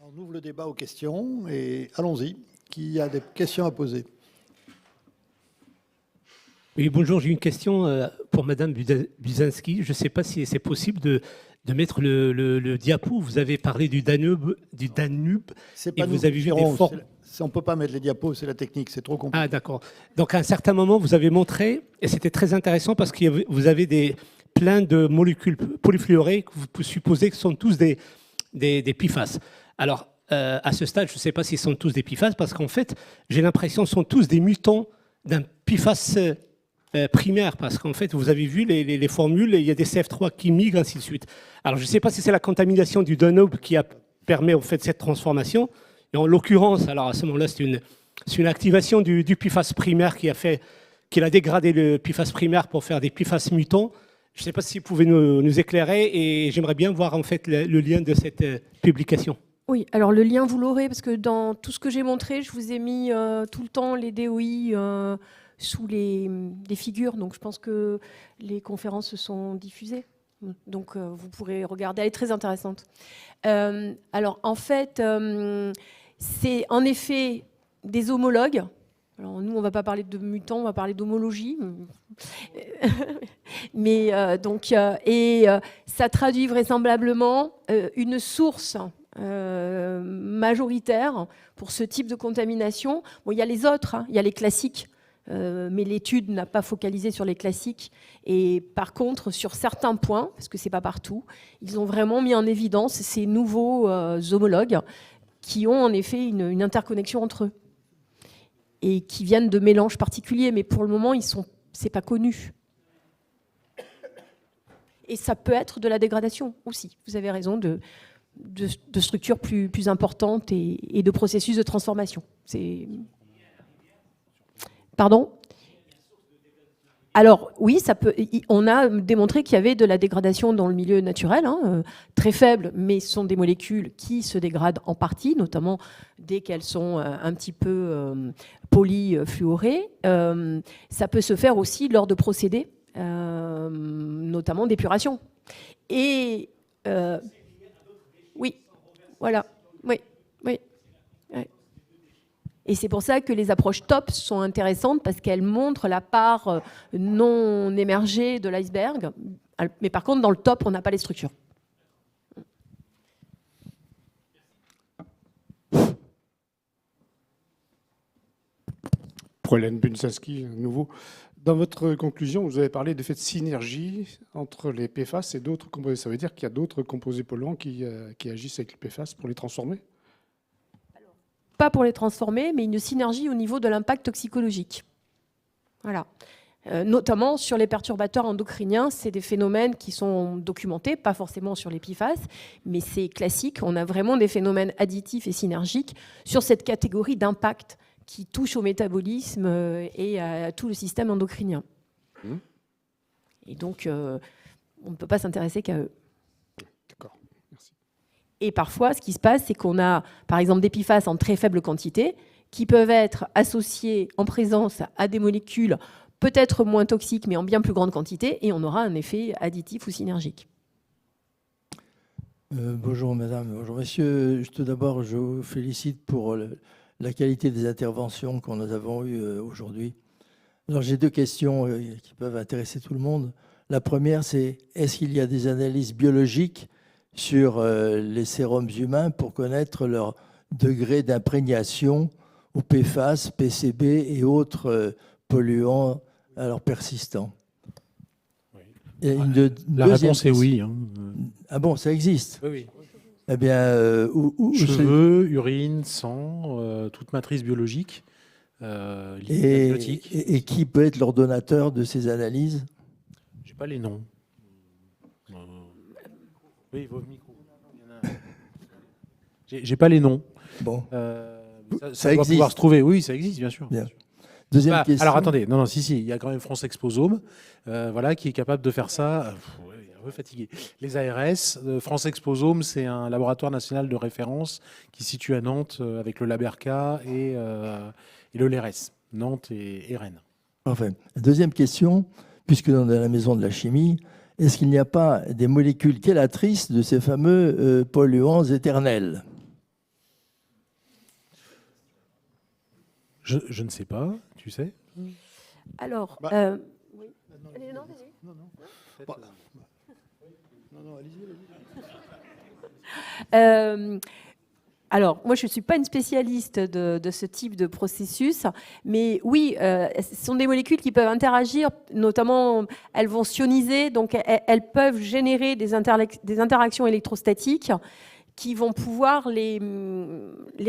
On ouvre le débat aux questions et allons-y. Qui a des questions à poser? Oui, bonjour, j'ai une question pour Madame Buzinski. Je ne sais pas si c'est possible de mettre le diapo. Vous avez parlé du Danube, C'est et pas nous vous qui avez vu des gérons. formes. On ne peut pas mettre les diapos, c'est la technique, c'est trop compliqué. Ah, d'accord. Donc, à un certain moment, vous avez montré, et c'était très intéressant parce que vous avez plein de molécules polyfluorées que vous supposez que sont tous des PFAS. Alors, à ce stade, je ne sais pas s'ils sont tous des PFAS parce qu'en fait, j'ai l'impression qu'ils sont tous des mutants d'un PFAS primaire, parce qu'en fait, vous avez vu les formules, il y a des CF3 qui migrent, ainsi de suite. Alors, je ne sais pas si c'est la contamination du Danube qui permet en fait cette transformation. Et en l'occurrence, alors à ce moment-là, c'est une activation du PFAS primaire qu'il a dégradé le PFAS primaire pour faire des PFAS mutants. Je ne sais pas si vous pouvez nous éclairer, et j'aimerais bien voir en fait le lien de cette publication. Oui, alors le lien, vous l'aurez, parce que dans tout ce que j'ai montré, je vous ai mis tout le temps les DOI sous les figures. Donc je pense que les conférences se sont diffusées. Donc vous pourrez regarder, elle est très intéressante. Alors en fait, c'est en effet des homologues. Alors nous, on ne va pas parler de mutants, on va parler d'homologie. Mais ça traduit vraisemblablement une source majoritaire pour ce type de contamination. Bon, il y a les autres, hein, il y a les classiques, mais l'étude n'a pas focalisé sur les classiques. Et par contre, sur certains points, parce que c'est pas partout, ils ont vraiment mis en évidence ces nouveaux homologues qui ont en effet une interconnexion entre eux et qui viennent de mélanges particuliers, mais pour le moment, c'est pas connu. Et ça peut être de la dégradation aussi. Vous avez raison de structures plus importantes et de processus de transformation. Pardon ? Alors oui, on a démontré qu'il y avait de la dégradation dans le milieu naturel, hein, très faible, mais ce sont des molécules qui se dégradent en partie, notamment dès qu'elles sont un petit peu polyfluorées. Ça peut se faire aussi lors de procédés, notamment d'épuration. Et oui, voilà, oui. Et c'est pour ça que les approches TOP sont intéressantes parce qu'elles montrent la part non émergée de l'iceberg. Mais par contre, dans le TOP, on n'a pas les structures. Pour Hélène Buzinski, à nouveau. Dans votre conclusion, vous avez parlé d'effet de synergie entre les PFAS et d'autres composés. Ça veut dire qu'il y a d'autres composés polluants qui agissent avec les PFAS pour les transformer ? Pas pour les transformer, mais une synergie au niveau de l'impact toxicologique. Voilà. Notamment sur les perturbateurs endocriniens, c'est des phénomènes qui sont documentés, pas forcément sur les PFAS, mais c'est classique. On a vraiment des phénomènes additifs et synergiques sur cette catégorie d'impact qui touche au métabolisme et à tout le système endocrinien. Et donc, on ne peut pas s'intéresser qu'à eux. D'accord, merci. Et parfois, ce qui se passe, c'est qu'on a, par exemple, des PFAS en très faible quantité qui peuvent être associés en présence à des molécules peut-être moins toxiques, mais en bien plus grande quantité, et on aura un effet additif ou synergique. Bonjour madame, bonjour monsieur. Tout d'abord, je vous félicite pour la qualité des interventions que nous avons eues aujourd'hui. Alors j'ai deux questions qui peuvent intéresser tout le monde. La première, c'est est-ce qu'il y a des analyses biologiques sur les sérums humains pour connaître leur degré d'imprégnation aux PFAS, PCB et autres polluants alors persistants? Oui. La réponse est oui. Hein. Ah bon, ça existe? Oui, oui. Eh bien, cheveux, urine, sang, toute matrice biologique, et qui peut être l'ordonnateur de ces analyses? Je n'ai pas les noms. Oui, vos micros. J'ai pas les noms. Bon. Ça doit pouvoir se trouver. Oui, ça existe, bien sûr. Bien. Deuxième question. Alors attendez, non, si, il y a quand même France Exposome, voilà, qui est capable de faire ça. Un peu fatigué. Les ARS, France Exposome, c'est un laboratoire national de référence qui se situe à Nantes avec le Laberca et le LERES, Nantes et Rennes. Enfin, deuxième question, puisque on est à la maison de la chimie, est-ce qu'il n'y a pas des molécules chélatrices de ces fameux polluants éternels? Je ne sais pas, tu sais. Alors, Bah, oui. Allez, non, vas-y. Non, non. Bah, non, allez-y. Alors, moi, je ne suis pas une spécialiste de ce type de processus, mais oui, ce sont des molécules qui peuvent interagir, notamment, elles vont sioniser, donc elles peuvent générer des interactions électrostatiques qui vont pouvoir les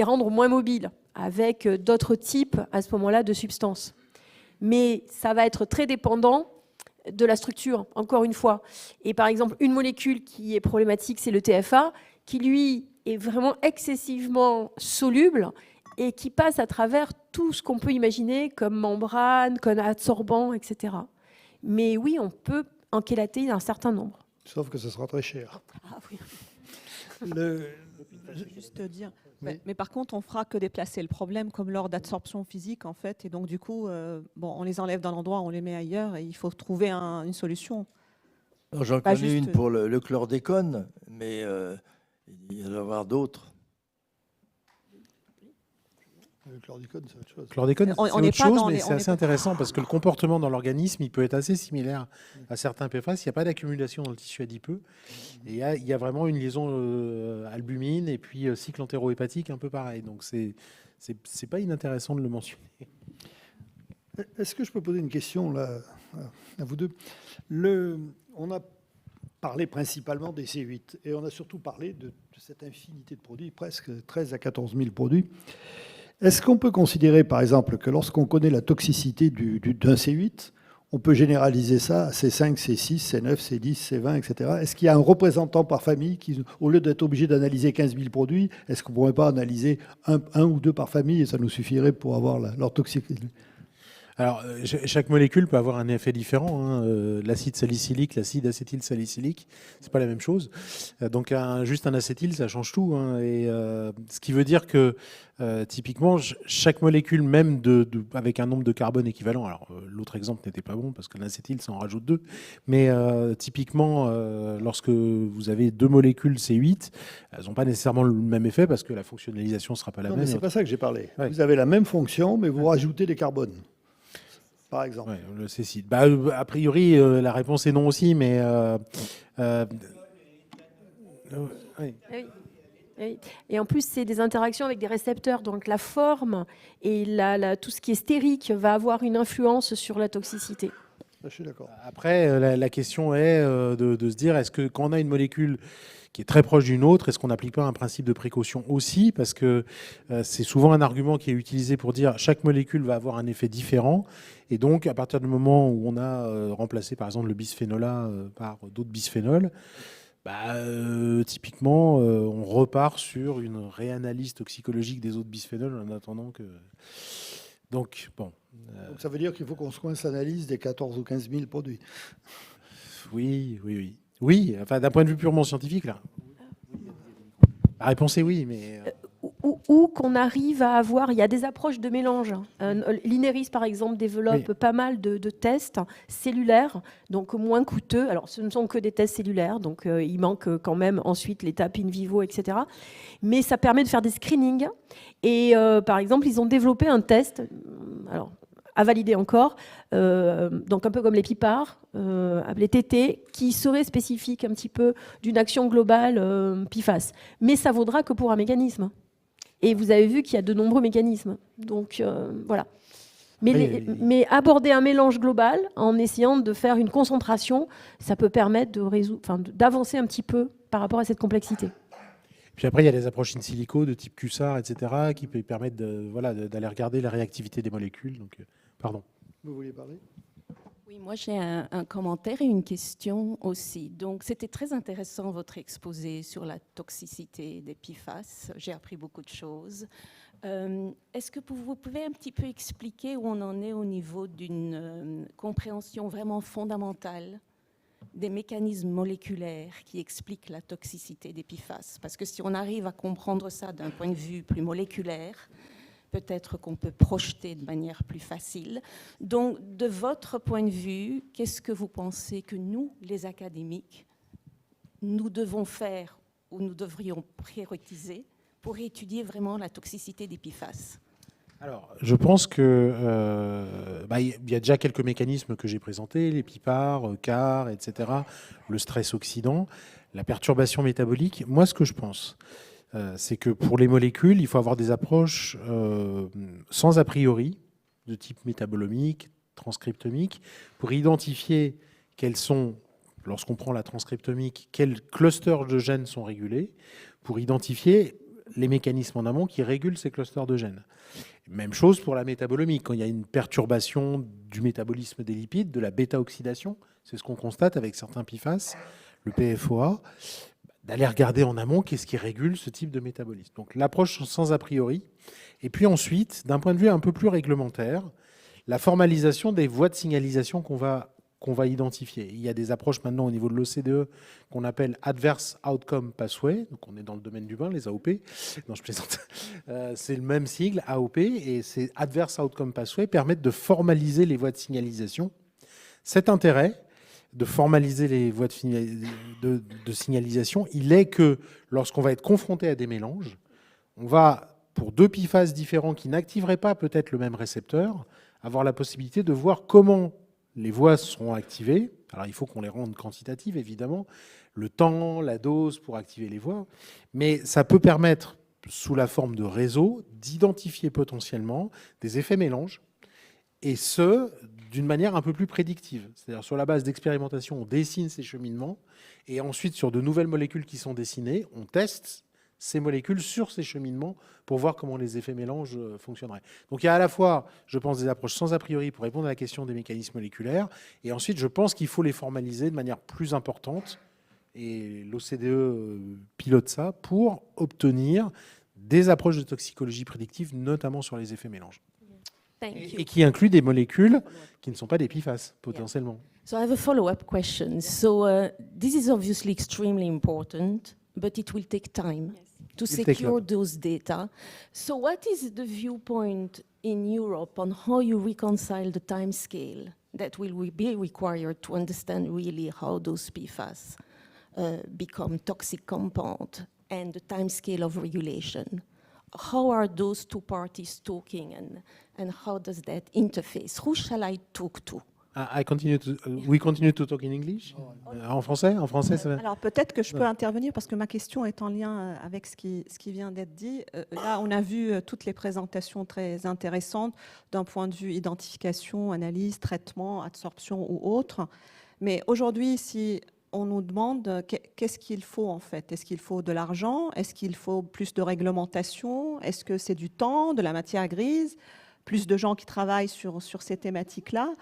rendre moins mobiles avec d'autres types, à ce moment-là, de substances. Mais ça va être très dépendant de la structure, encore une fois. Et par exemple, une molécule qui est problématique, c'est le TFA, qui lui est vraiment excessivement soluble et qui passe à travers tout ce qu'on peut imaginer comme membrane, comme absorbant, etc. Mais oui, on peut en chélater un certain nombre. Sauf que ce sera très cher. Ah oui. Juste dire. Oui. Mais par contre, on fera que déplacer le problème comme lors d'absorption physique, en fait. Et donc, du coup, on les enlève d'un endroit, on les met ailleurs, et il faut trouver une solution. J'en Pas connais juste- une pour le chlordécone, mais il va y en avoir d'autres. Le chlordécone, c'est autre chose. Chlordécone, On c'est n'est autre pas chose, dans mais les- c'est on assez est- intéressant parce que le comportement dans l'organisme, il peut être assez similaire à certains PFAS. Il n'y a pas d'accumulation dans le tissu adipeux. Et il y a vraiment une liaison albumine et puis cycle entérohépatique un peu pareil. Donc, c'est pas inintéressant de le mentionner. Est-ce que je peux poser une question là, à vous deux? On a parlé principalement des C8 et on a surtout parlé de cette infinité de produits, presque 13 à 14 000 produits. Est-ce qu'on peut considérer, par exemple, que lorsqu'on connaît la toxicité d'un C8, on peut généraliser ça à C5, C6, C9, C10, C20, etc. Est-ce qu'il y a un représentant par famille qui, au lieu d'être obligé d'analyser 15 000 produits, est-ce qu'on ne pourrait pas analyser un ou deux par famille et ça nous suffirait pour avoir leur toxicité? Alors, chaque molécule peut avoir un effet différent, hein. L'acide salicylique, l'acide acétylsalicylique, c'est pas la même chose. Donc, juste un acétyl, ça change tout, hein. Et ce qui veut dire que typiquement, chaque molécule, même avec un nombre de carbone équivalent. Alors, l'autre exemple n'était pas bon parce que l'acétyl, ça en rajoute 2. Mais typiquement, lorsque vous avez deux molécules C8, elles n'ont pas nécessairement le même effet parce que la fonctionnalisation ne sera pas la Non, même. mais c'est pas ça que j'ai parlé. Ouais. Vous avez la même fonction, mais vous rajoutez des carbones, par exemple. Ouais, le C6. Bah, a priori, la réponse est non aussi, mais oui. Oui. Oui. Et en plus, c'est des interactions avec des récepteurs. Donc la forme et tout ce qui est stérique va avoir une influence sur la toxicité. Je suis d'accord. Après, la question est de se dire, est-ce que quand on a une molécule qui est très proche d'une autre, est-ce qu'on n'applique pas un principe de précaution aussi? Parce que c'est souvent un argument qui est utilisé pour dire chaque molécule va avoir un effet différent. Et donc, à partir du moment où on a remplacé, par exemple, le bisphénol A par d'autres bisphénols, typiquement, on repart sur une réanalyse toxicologique des autres bisphénols en attendant que... Donc, bon. Donc ça veut dire qu'il faut qu'on se coince l'analyse des 14 ou 15 000 produits. Oui. Oui, enfin, d'un point de vue purement scientifique, là. La réponse est oui, mais... Ou qu'on arrive à avoir, il y a des approches de mélange. L'INERIS, par exemple, développe pas mal de tests cellulaires, donc moins coûteux. Alors, ce ne sont que des tests cellulaires, donc il manque quand même ensuite l'étape in vivo, etc. Mais ça permet de faire des screenings. Et par exemple, ils ont développé un test, alors à valider encore, donc un peu comme les PIPAR, appelé TT, qui serait spécifique un petit peu d'une action globale PIFAS. Mais ça vaudra que pour un mécanisme. Et vous avez vu qu'il y a de nombreux mécanismes. Donc voilà. Mais aborder un mélange global en essayant de faire une concentration, ça peut permettre d'avancer un petit peu par rapport à cette complexité. Puis après, il y a des approches in silico de type QSAR, etc., qui permettent d'aller regarder la réactivité des molécules. Donc, pardon. Vous vouliez parler? Oui, moi j'ai un commentaire et une question aussi. Donc c'était très intéressant votre exposé sur la toxicité des PFAS. J'ai appris beaucoup de choses. Est-ce que vous pouvez un petit peu expliquer où on en est au niveau d'une compréhension vraiment fondamentale des mécanismes moléculaires qui expliquent la toxicité des PFAS? Parce que si on arrive à comprendre ça d'un point de vue plus moléculaire, peut-être qu'on peut projeter de manière plus facile. Donc, de votre point de vue, qu'est-ce que vous pensez que nous, les académiques, nous devons faire ou nous devrions prioriser pour étudier vraiment la toxicité des PFAS? Alors, je pense que il y a déjà quelques mécanismes que j'ai présentés, les PIPAR, CAR, etc., le stress oxydant, la perturbation métabolique. Moi, ce que je pense, c'est que pour les molécules, il faut avoir des approches sans a priori, de type métabolomique, transcriptomique, pour identifier quels sont, lorsqu'on prend la transcriptomique, quels clusters de gènes sont régulés, pour identifier les mécanismes en amont qui régulent ces clusters de gènes. Même chose pour la métabolomique. Quand il y a une perturbation du métabolisme des lipides, de la bêta-oxydation, c'est ce qu'on constate avec certains PFAS, le PFOA, d'aller regarder en amont qu'est-ce qui régule ce type de métabolisme. Donc l'approche sans a priori. Et puis ensuite, d'un point de vue un peu plus réglementaire, la formalisation des voies de signalisation qu'on va identifier. Il y a des approches maintenant au niveau de l'OCDE qu'on appelle Adverse Outcome Pathway. Donc on est dans le domaine du vin, les AOP. Non, je plaisante. C'est le même sigle, AOP, et ces Adverse Outcome Pathway permettent de formaliser les voies de signalisation. Cet intérêt de formaliser les voies de signalisation, il est que lorsqu'on va être confronté à des mélanges, on va, pour deux PFAS différents qui n'activeraient pas peut-être le même récepteur, avoir la possibilité de voir comment les voies seront activées. Alors, il faut qu'on les rende quantitatives, évidemment, le temps, la dose pour activer les voies. Mais ça peut permettre, sous la forme de réseau, d'identifier potentiellement des effets mélanges, et ce, d'une manière un peu plus prédictive. C'est-à-dire, sur la base d'expérimentation, on dessine ces cheminements, et ensuite, sur de nouvelles molécules qui sont dessinées, on teste ces molécules sur ces cheminements pour voir comment les effets mélanges fonctionneraient. Donc il y a à la fois, je pense, des approches sans a priori pour répondre à la question des mécanismes moléculaires, et ensuite je pense qu'il faut les formaliser de manière plus importante, et l'OCDE pilote ça, pour obtenir des approches de toxicologie prédictive, notamment sur les effets mélanges. Et qui incluent des molécules qui ne sont pas des PFAS, potentiellement. So I have a follow-up question. So this is obviously extremely important, but it will take time to secure those data. So what is the viewpoint in Europe on how you reconcile the time scale that will be required to understand really how those PFAS become toxic compound and the time scale of regulation? How are those two parties talking and how does that interface? Who shall I talk to? We continue to talk in English? En français, ça va. Alors peut-être que je peux intervenir parce que ma question est en lien avec ce qui vient d'être dit. Là, on a vu toutes les présentations très intéressantes d'un point de vue identification, analyse, traitement, absorption ou autre. Mais aujourd'hui, si on nous demande qu'est-ce qu'il faut en fait. Est-ce qu'il faut de l'argent? Est-ce qu'il faut plus de réglementation? Est-ce que c'est du temps, de la matière grise? Plus de gens qui travaillent sur ces thématiques-là?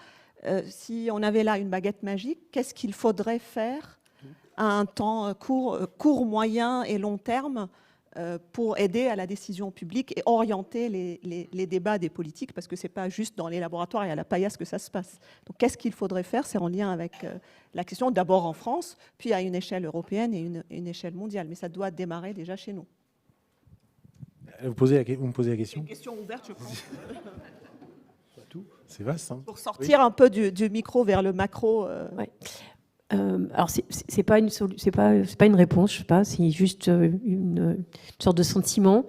Si on avait là une baguette magique, qu'est-ce qu'il faudrait faire à un temps court, moyen et long terme pour aider à la décision publique et orienter les débats des politiques, parce que ce n'est pas juste dans les laboratoires et à la paillasse que ça se passe. Donc qu'est-ce qu'il faudrait faire? C'est en lien avec la question d'abord en France, puis à une échelle européenne et une échelle mondiale. Mais ça doit démarrer déjà chez nous. Vous me posez la question? C'est une question ouverte, je pense. C'est vaste. Hein. Pour sortir un peu du micro vers le macro. Ouais. Alors, c'est pas une réponse, je sais pas, c'est juste une sorte de sentiment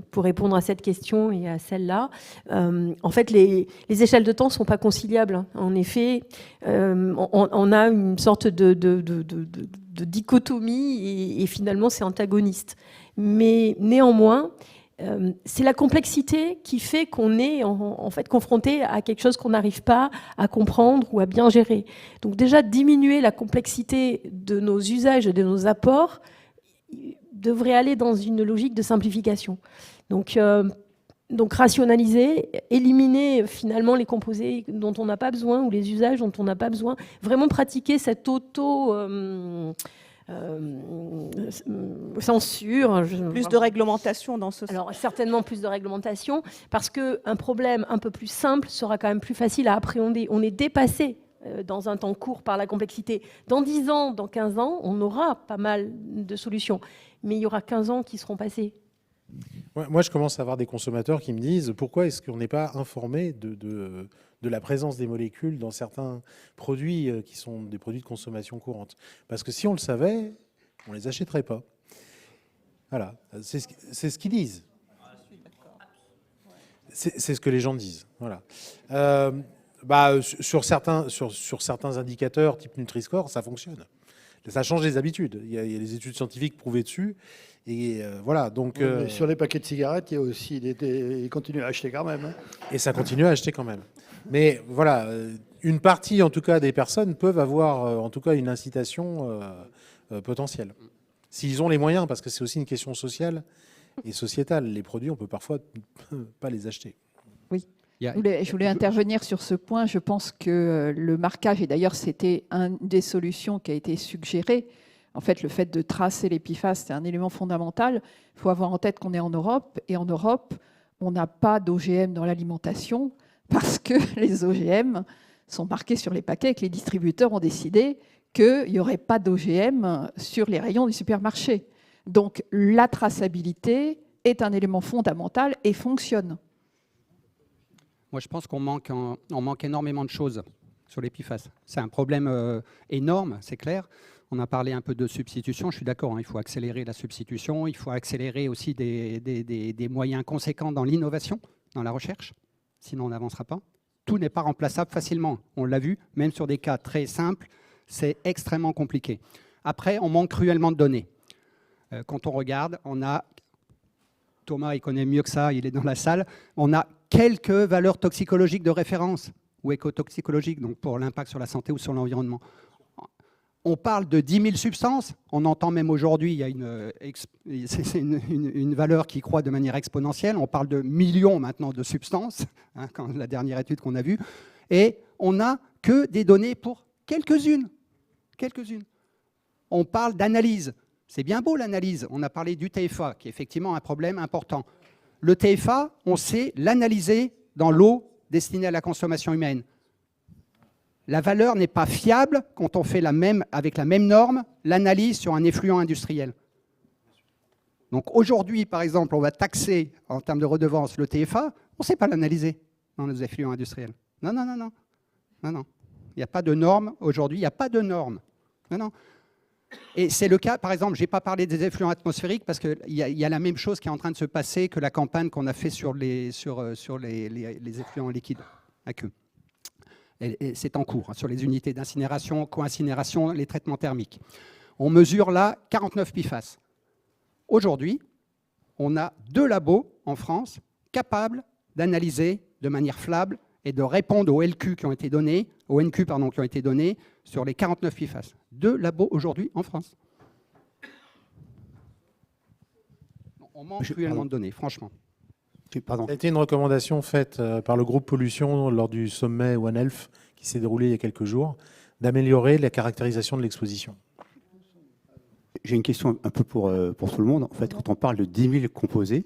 pour répondre à cette question et à celle-là. En fait, les échelles de temps sont pas conciliables. En effet, on a une sorte de dichotomie et finalement, c'est antagoniste. Mais néanmoins, c'est la complexité qui fait qu'on est en fait confronté à quelque chose qu'on n'arrive pas à comprendre ou à bien gérer. Donc déjà, diminuer la complexité de nos usages et de nos apports devrait aller dans une logique de simplification. Donc rationaliser, éliminer finalement les composés dont on n'a pas besoin ou les usages dont on n'a pas besoin, vraiment pratiquer cette censure. Plus de réglementation dans ce sens. Alors certainement plus de réglementation, parce qu'un problème un peu plus simple sera quand même plus facile à appréhender. On est dépassé dans un temps court par la complexité. Dans 10 ans, dans 15 ans, on aura pas mal de solutions. Mais il y aura 15 ans qui seront passés. Moi, je commence à avoir des consommateurs qui me disent pourquoi est-ce qu'on n'est pas informé de la présence des molécules dans certains produits qui sont des produits de consommation courante. Parce que si on le savait, on ne les achèterait pas. Voilà, c'est ce qu'ils disent. C'est ce que les gens disent. Voilà. Sur certains indicateurs, type Nutri-Score, ça fonctionne. Ça change les habitudes. Il y a des études scientifiques prouvées dessus. Et voilà. Donc, mais sur les paquets de cigarettes, il y a aussi ils continuent à acheter quand même. Hein. Et ça continue à acheter quand même. Mais voilà, une partie, en tout cas, des personnes peuvent avoir, en tout cas, une incitation potentielle. S'ils ont les moyens, parce que c'est aussi une question sociale et sociétale. Les produits, on peut parfois pas les acheter. Oui. Je voulais intervenir sur ce point. Je pense que le marquage, et d'ailleurs c'était une des solutions qui a été suggérée, en fait le fait de tracer les PFAS, c'est un élément fondamental. Il faut avoir en tête qu'on est en Europe, et en Europe, on n'a pas d'OGM dans l'alimentation, parce que les OGM sont marqués sur les paquets et que les distributeurs ont décidé qu'il n'y aurait pas d'OGM sur les rayons du supermarché. Donc la traçabilité est un élément fondamental et fonctionne. Moi, je pense qu'on manque énormément de choses sur les PFAS. C'est un problème énorme, c'est clair. On a parlé un peu de substitution, je suis d'accord, hein, il faut accélérer la substitution, il faut accélérer aussi des moyens conséquents dans l'innovation, dans la recherche, sinon on n'avancera pas. Tout n'est pas remplaçable facilement, on l'a vu, même sur des cas très simples, c'est extrêmement compliqué. Après, on manque cruellement de données. Quand on regarde, on a, Thomas il connaît mieux que ça, il est dans la salle, on a quelques valeurs toxicologiques de référence ou écotoxicologiques, donc pour l'impact sur la santé ou sur l'environnement. On parle de 10 000 substances, on entend même aujourd'hui, il y a une valeur qui croît de manière exponentielle, on parle de millions maintenant de substances, hein, quand la dernière étude qu'on a vue, et on n'a que des données pour quelques-unes. On parle d'analyse, c'est bien beau l'analyse, on a parlé du TFA, qui est effectivement un problème important. Le TFA, on sait l'analyser dans l'eau destinée à la consommation humaine. La valeur n'est pas fiable quand on fait avec la même norme l'analyse sur un effluent industriel. Donc aujourd'hui, par exemple, on va taxer en termes de redevance le TFA, on ne sait pas l'analyser dans nos effluents industriels. Non. Il n'y a pas de normes aujourd'hui, il n'y a pas de normes. Non. Et c'est le cas, par exemple, je n'ai pas parlé des effluents atmosphériques parce qu'il y a la même chose qui est en train de se passer que la campagne qu'on a fait sur les effluents liquides à queue. C'est en cours, hein, sur les unités d'incinération, co-incinération, les traitements thermiques. On mesure là 49 PFAS. Aujourd'hui, on a 2 labos en France capables d'analyser de manière fiable et de répondre aux NQ qui ont été donnés, sur les 49 PFAS. 2 labos aujourd'hui en France. On manque cruellement de données, franchement. Ça a été une recommandation faite par le groupe Pollution lors du sommet One Health qui s'est déroulé il y a quelques jours, d'améliorer la caractérisation de l'exposition. J'ai une question un peu pour tout le monde. En fait, quand on parle de 10 000 composés,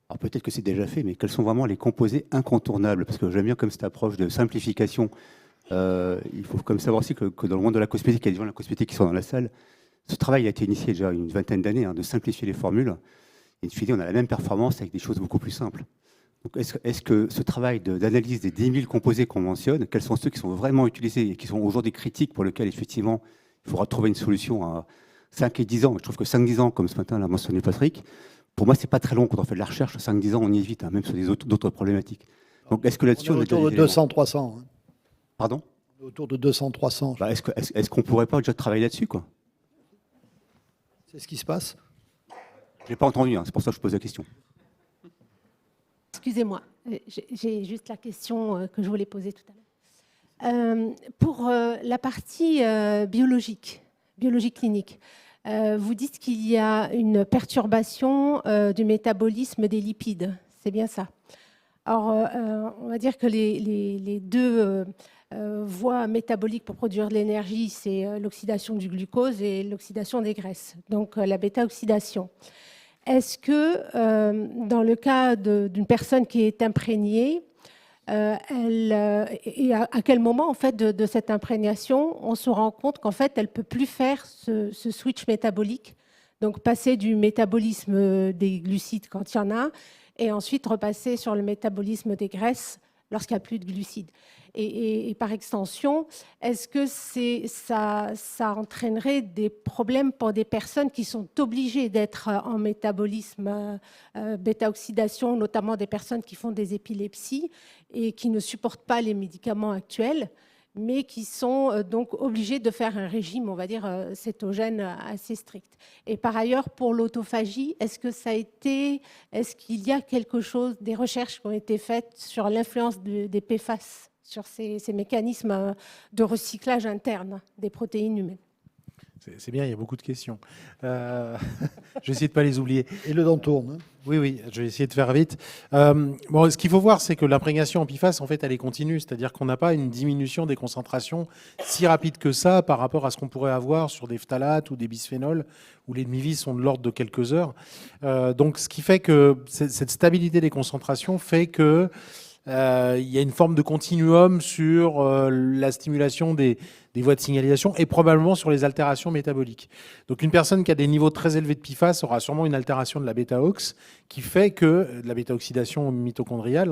alors peut-être que c'est déjà fait, mais quels sont vraiment les composés incontournables? Parce que j'aime bien comme cette approche de simplification. Il faut comme savoir aussi que dans le monde de la cosmétique, il y a des gens de la cosmétique qui sont dans la salle. Ce travail a été initié déjà une vingtaine d'années, hein, de simplifier les formules. Et de on a la même performance avec des choses beaucoup plus simples. Donc est-ce que ce travail d'analyse des 10 000 composés qu'on mentionne, quels sont ceux qui sont vraiment utilisés et qui sont aujourd'hui critiques pour lesquels effectivement il faudra trouver une solution à 5 et 10 ans? Je trouve que 5-10 ans, comme ce matin l'a mentionné Patrick, pour moi, c'est pas très long quand on fait de la recherche. 5-10 ans, on y évite, hein, même sur d'autres problématiques. Donc est-ce que là-dessus, on est autour de 200-300. Hein. Pardon? Autour de 200-300. Est-ce qu'on ne pourrait pas déjà travailler là-dessus, quoi? C'est ce qui se passe. Je n'ai pas entendu, hein, c'est pour ça que je pose la question. Excusez-moi, j'ai juste la question que je voulais poser tout à l'heure. Pour la partie biologie clinique, vous dites qu'il y a une perturbation du métabolisme des lipides, c'est bien ça? Alors, on va dire que les 2 voies métaboliques pour produire de l'énergie, c'est l'oxydation du glucose et l'oxydation des graisses, donc la bêta-oxydation. Est-ce que dans le cas d'une personne qui est imprégnée, et à quel moment en fait de cette imprégnation on se rend compte qu'en fait elle peut plus faire ce switch métabolique, donc passer du métabolisme des glucides quand il y en a, et ensuite repasser sur le métabolisme des graisses lorsqu'il n'y a plus de glucides. Et par extension, est-ce que ça entraînerait des problèmes pour des personnes qui sont obligées d'être en métabolisme bêta-oxydation, notamment des personnes qui font des épilepsies et qui ne supportent pas les médicaments actuels, mais qui sont donc obligés de faire un régime, on va dire, cétogène assez strict. Et par ailleurs, pour l'autophagie, est-ce qu'il y a quelque chose, des recherches qui ont été faites sur l'influence des PFAS, sur ces mécanismes de recyclage interne des protéines humaines? C'est bien, il y a beaucoup de questions. Je vais essayer de ne pas les oublier. Et le temps tourne. Hein. Oui, je vais essayer de faire vite. Bon, ce qu'il faut voir, c'est que l'imprégnation en PFAS, en fait, elle est continue. C'est-à-dire qu'on n'a pas une diminution des concentrations si rapide que ça par rapport à ce qu'on pourrait avoir sur des phtalates ou des bisphénols, où les demi-vies sont de l'ordre de quelques heures. Donc, ce qui fait que cette stabilité des concentrations fait que il y a une forme de continuum sur la stimulation des voies de signalisation et probablement sur les altérations métaboliques. Donc une personne qui a des niveaux très élevés de PFAS aura sûrement une altération de la bêta-ox qui fait que de la bêta-oxydation mitochondriale,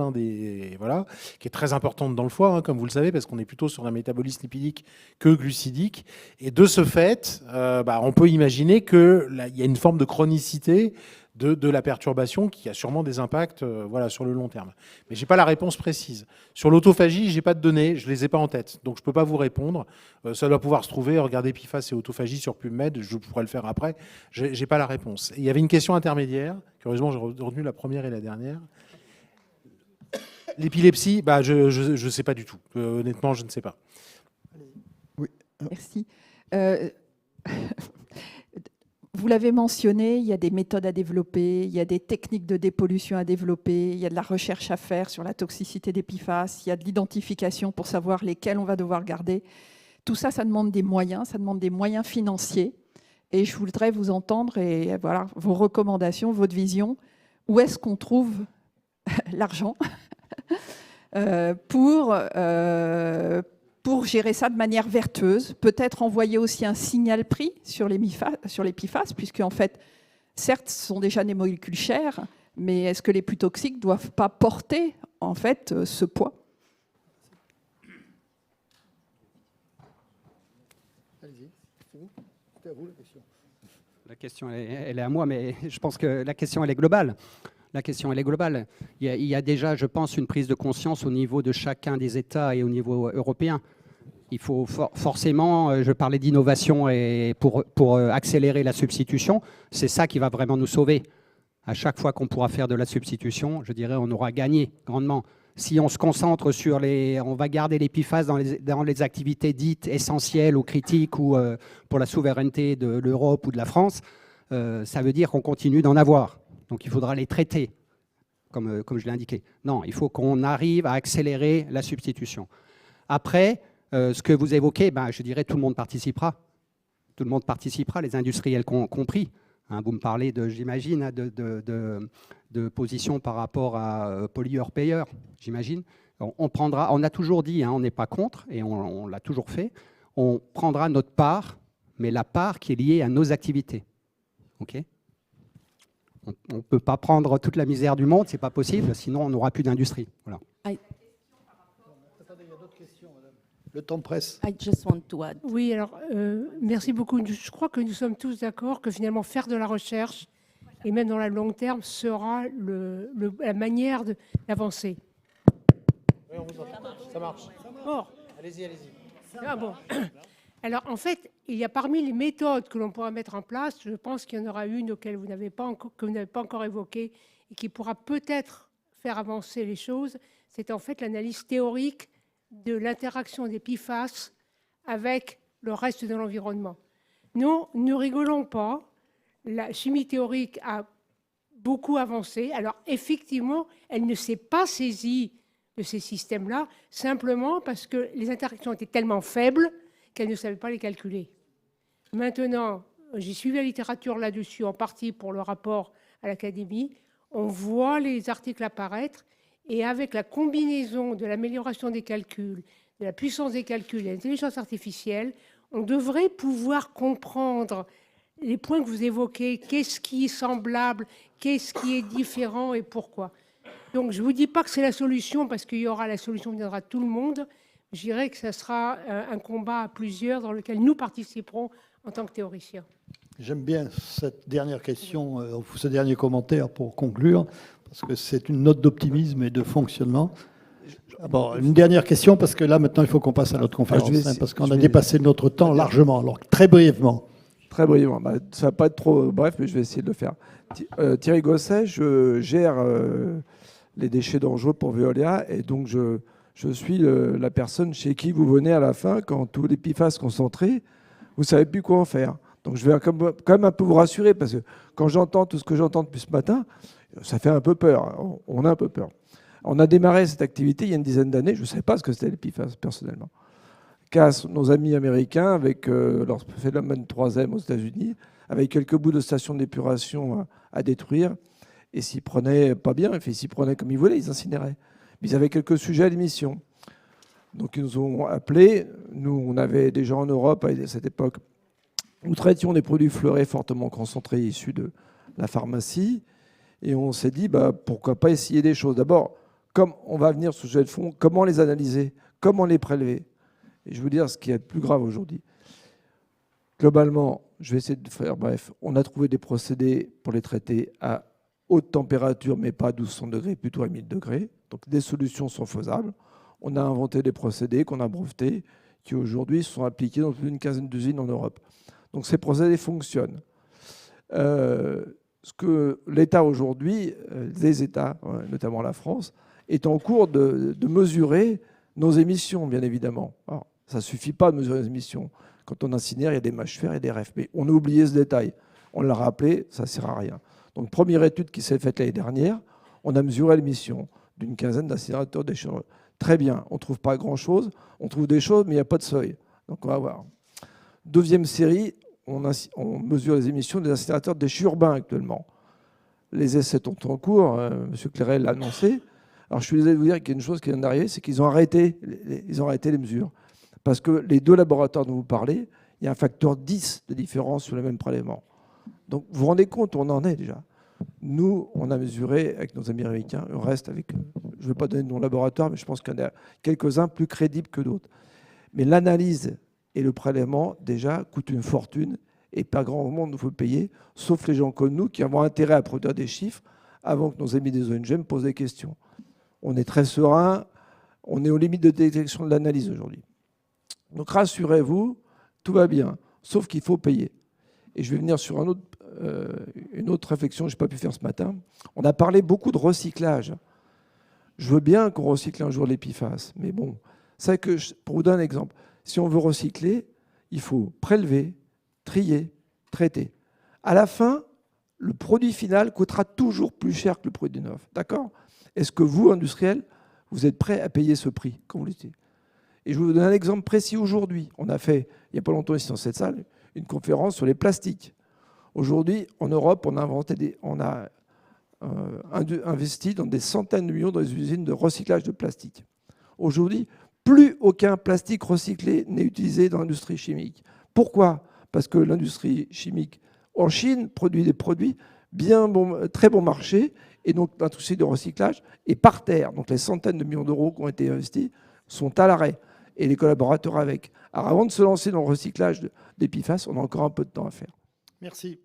voilà, qui est très importante dans le foie, comme vous le savez, parce qu'on est plutôt sur un métabolisme lipidique que glucidique. Et de ce fait, on peut imaginer qu'il y a une forme de chronicité de la perturbation qui a sûrement des impacts sur le long terme. Mais je n'ai pas la réponse précise. Sur l'autophagie, je n'ai pas de données, je ne les ai pas en tête, donc je ne peux pas vous répondre. Ça doit pouvoir se trouver, regardez PFAS et autophagie sur PubMed, je pourrais le faire après. Je n'ai pas la réponse. Et il y avait une question intermédiaire, curieusement j'ai retenu la première et la dernière. L'épilepsie, je ne sais pas du tout. Honnêtement, je ne sais pas. Oui. Merci. Vous l'avez mentionné, il y a des méthodes à développer, il y a des techniques de dépollution à développer, il y a de la recherche à faire sur la toxicité des PFAS, il y a de l'identification pour savoir lesquels on va devoir garder. Tout ça, ça demande des moyens, ça demande des moyens financiers. Et je voudrais vous entendre et voilà vos recommandations, votre vision. Où est-ce qu'on trouve l'argent pour gérer ça de manière vertueuse, peut-être envoyer aussi un signal prix sur les PFAS, puisque en fait, certes, ce sont déjà des molécules chères, mais est-ce que les plus toxiques ne doivent pas porter en fait ce poids? Allez-y, c'est vous. C'était à vous la question. La question, elle est à moi, mais je pense que la question, elle est globale. La question, elle est globale. Il y a déjà, je pense, une prise de conscience au niveau de chacun des États et au niveau européen. Il faut forcément, je parlais d'innovation et pour accélérer la substitution, c'est ça qui va vraiment nous sauver. À chaque fois qu'on pourra faire de la substitution, je dirais, on aura gagné grandement. Si on se concentre sur on va garder les PFAS dans les activités dites essentielles ou critiques ou pour la souveraineté de l'Europe ou de la France, ça veut dire qu'on continue d'en avoir. Donc il faudra les traiter, comme je l'ai indiqué. Non, il faut qu'on arrive à accélérer la substitution. Après, ce que vous évoquez, je dirais tout le monde participera. Tout le monde participera, les industriels compris. Vous me parlez, j'imagine, de position par rapport à pollueur-payeur, j'imagine. On a toujours dit, on n'est pas contre, et on l'a toujours fait, on prendra notre part, mais la part qui est liée à nos activités. OK ? On ne peut pas prendre toute la misère du monde, ce n'est pas possible, sinon on n'aura plus d'industrie. Voilà. Attendez, il y a d'autres questions, madame. Le temps presse. I just want to add. Oui, alors merci beaucoup. Je crois que nous sommes tous d'accord que finalement faire de la recherche, et même dans le long terme, sera la manière d'avancer. Oui, on vous entend. Ça marche. Bon. Allez-y. Ah bon. Alors, en fait, il y a parmi les méthodes que l'on pourra mettre en place, je pense qu'il y en aura une que vous n'avez pas encore évoquée et qui pourra peut-être faire avancer les choses. C'est en fait l'analyse théorique de l'interaction des PFAS avec le reste de l'environnement. Nous ne rigolons pas. La chimie théorique a beaucoup avancé. Alors, effectivement, elle ne s'est pas saisie de ces systèmes-là, simplement parce que les interactions étaient tellement faibles qu'elle ne savait pas les calculer. Maintenant, j'ai suivi la littérature là-dessus, en partie pour le rapport à l'Académie. On voit les articles apparaître, et avec la combinaison de l'amélioration des calculs, de la puissance des calculs et de l'intelligence artificielle, on devrait pouvoir comprendre les points que vous évoquez, qu'est-ce qui est semblable, qu'est-ce qui est différent et pourquoi. Donc je ne vous dis pas que c'est la solution, parce qu'il y aura la solution qui viendra de tout le monde. Je dirais que ça sera un combat à plusieurs dans lequel nous participerons en tant que théoriciens. J'aime bien cette dernière question, ce dernier commentaire pour conclure, parce que c'est une note d'optimisme et de fonctionnement. Bon, une dernière question, parce que là, maintenant, il faut qu'on passe à notre conférence, parce qu'on a dépassé notre temps largement. Alors, très brièvement. Très brièvement. Ça ne va pas être trop bref, mais je vais essayer de le faire. Thierry Gosset, je gère les déchets dangereux pour Veolia, et donc je suis la personne chez qui vous venez à la fin, quand tous les PFAS concentrés, vous ne savez plus quoi en faire. Donc je vais quand même un peu vous rassurer, parce que quand j'entends tout ce que j'entends depuis ce matin, ça fait un peu peur. On a un peu peur. On a démarré cette activité il y a une dizaine d'années. Je ne savais pas ce que c'était les PFAS, personnellement. CAS, nos amis américains, avec leur phénomène 3M aux États-Unis, avec quelques bouts de stations d'épuration à détruire, et s'y prenaient pas bien, ils s'y prenaient comme ils voulaient, ils incinéraient. Mais ils avaient quelques sujets à l'émission. Donc ils nous ont appelés. Nous, on avait des gens en Europe à cette époque. Nous traitions des produits fleurés fortement concentrés issus de la pharmacie. Et on s'est dit, pourquoi pas essayer des choses. D'abord, comme on va venir sur ce sujet de fond, comment les analyser, comment les prélever. Et je veux dire ce qui est le plus grave aujourd'hui. Globalement, je vais essayer de faire bref. On a trouvé des procédés pour les traiter à haute température, mais pas à 1200 degrés, plutôt à 1000 degrés. Donc des solutions sont faisables. On a inventé des procédés qu'on a brevetés, qui aujourd'hui sont appliqués dans plus d'une quinzaine d'usines en Europe. Donc ces procédés fonctionnent. Ce que l'État aujourd'hui, les États, notamment la France, est en cours de mesurer nos émissions, bien évidemment. Alors, ça ne suffit pas de mesurer les émissions. Quand on incinère, il y a des mâches fer et des RF. Mais on a oublié ce détail. On l'a rappelé, ça ne sert à rien. Donc, première étude qui s'est faite l'année dernière, on a mesuré l'émission d'une quinzaine d'incinérateurs d'échange. Très bien, on ne trouve pas grand-chose. On trouve des choses, mais il n'y a pas de seuil. Donc, on va voir. Deuxième série, on mesure les émissions des incinérateurs de déchets urbains actuellement. Les essais sont en cours, M. Clairel l'a annoncé. Alors, je suis désolé de vous dire qu'il y a une chose qui vient d'arriver, c'est qu'ils ont arrêté les mesures. Parce que les deux laboratoires dont vous parlez, il y a un facteur 10 de différence sur le même prélèvement. Donc, vous vous rendez compte, on en est déjà. Nous, on a mesuré avec nos amis américains, on reste avec, je ne vais pas donner de nom laboratoire, mais je pense qu'il y en a quelques-uns plus crédibles que d'autres. Mais l'analyse et le prélèvement, déjà, coûtent une fortune et pas grand monde nous faut payer, sauf les gens comme nous qui avons intérêt à produire des chiffres avant que nos amis des ONG me posent des questions. On est très serein, on est aux limites de détection de l'analyse aujourd'hui. Donc rassurez-vous, tout va bien, sauf qu'il faut payer. Et je vais venir sur une autre réflexion que je n'ai pas pu faire ce matin. On a parlé beaucoup de recyclage. Je veux bien qu'on recycle un jour les PFAS, mais bon, c'est que, pour vous donner un exemple, si on veut recycler, il faut prélever, trier, traiter. À la fin, le produit final coûtera toujours plus cher que le produit neuf. D'accord ? Est-ce que vous, industriels, vous êtes prêts à payer ce prix quand vous l'utilisez ? Et je vais vous donner un exemple précis aujourd'hui. On a fait, il n'y a pas longtemps ici dans cette salle, une conférence sur les plastiques. Aujourd'hui, en Europe, on a investi dans des centaines de millions dans les usines de recyclage de plastique. Aujourd'hui, plus aucun plastique recyclé n'est utilisé dans l'industrie chimique. Pourquoi ? Parce que l'industrie chimique en Chine produit des produits très bon marché, et donc l'industrie de recyclage est par terre. Donc les centaines de millions d'euros qui ont été investis sont à l'arrêt, et les collaborateurs avec. Alors avant de se lancer dans le recyclage des PFAS, on a encore un peu de temps à faire. Merci.